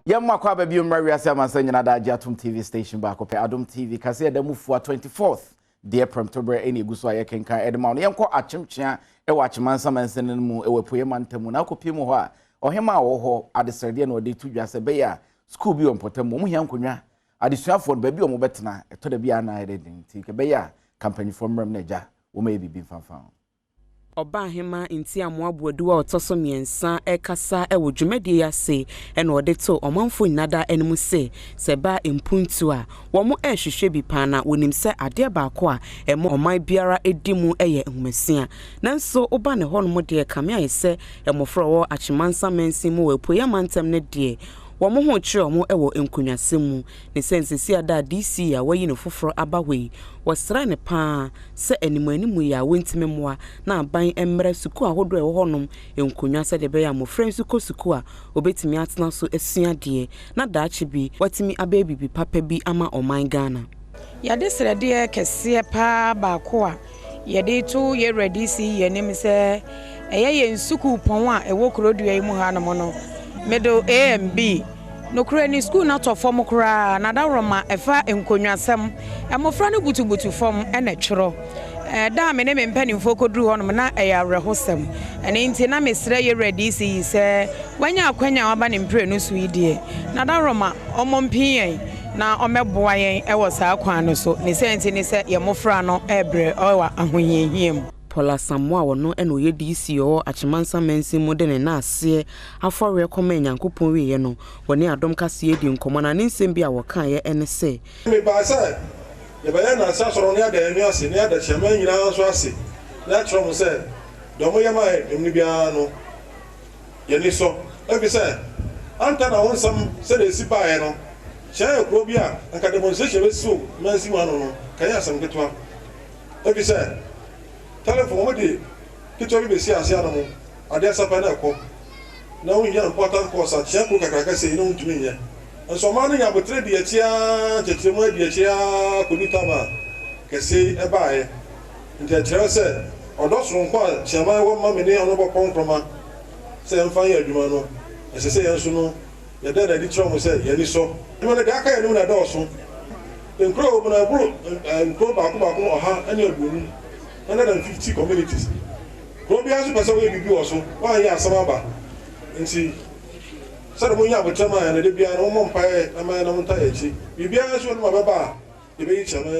Yamma kwa baby Maria Sama Sanya da Atom TV station back up Adom TV Kasee da move for 24th dear Premotobre any guso aye kenka edema no yenko Akyem Chia e wa Akyemansa mansenen mu e wepoye mantamu na kopi mu ho a ohema wo ho adesrede na ode tudwa se be ya school bi onpotamu mu hia nkonwa adesuafo no baby o mo betena eto da bia na edin ti ke be ya company from rem na ja wo ma bibi fanfan Oba hema nti amoaboadu a otoso miensa ekasa ewo dwumade ase ena ode to omanfo nyada enemu se ba empuntu a wo mo ehwehwe bi pana wonim se ade baako a emo oman biara edimu eye ehumasia nanso oba ne ho no mo de kame ayese emofro wo Akyemansa mensi mu wepoya mantem ne de wo mo ho kire mo ewo enkunwasemu ne sense si ada DC a wayi no foforo abawe wasra ne pa se animu ya wentime moa na aban emre suku ahodo ewo honom enkunwa se de be ya mo friends ko suku a obetimi atena so esua de na daachi bi watimi ababibi papa bi ama oman Ghana ya de srede kese pa baako a ye de to ye ready si ye nim se eye suku pon a ewo krodua yi mu ha no no middle A and B no krani school na to form kra na da roma efa enkonwasem emofra no butubutu form ene tworo da me ne me mpanimfo koduru honom na eyarehosem ene nti na mesre ye ready si se wanya akwanya waba ne mpre no suidie na da roma omompien na omeboa yen ewo saa kwan no so ne senti ne se ye mofra no ebre owa ahonyehiem Paula Samoa wono eno ye DC o Akyemansa mensi modene na ase afore koma nyankopon wi ye no woni Adom Kasee di nkomo na nsem bi a wokan ye ene se me ba se ye ba na asa soro ne ada enu ase ne ada chema nyina so ase na tro se do mo ye ma emni bia no ye ni so e bi se anta na wonsam se de si ba ye no che ekro bi a anka demonstration be so mansi wano no kan ya sam ketwa e bi se telephone wodi kitwa bi si ase anamu ade asapa na ekọ na wonnya important course a chia ko kakaka se ino ntumi nya nso ma no nya botre de achia tetremu ade achia konita ma kese e baaye nti achira se odosoro nko a chiama wo ma me ne ono bopon kroma se mfa ya adwuma no ese se yenso no ya da di tro se ya ni so mo ne da aka ya no na da oso enkro mo na buru enkro baako oha ene aduonu 150 communities. Colombia is person we be also. Why ya samaba? Nti sare mo nya botama ya na de bia no mo mpae na ma na mo ntaye chi. Bibia so no mababa e be yi chama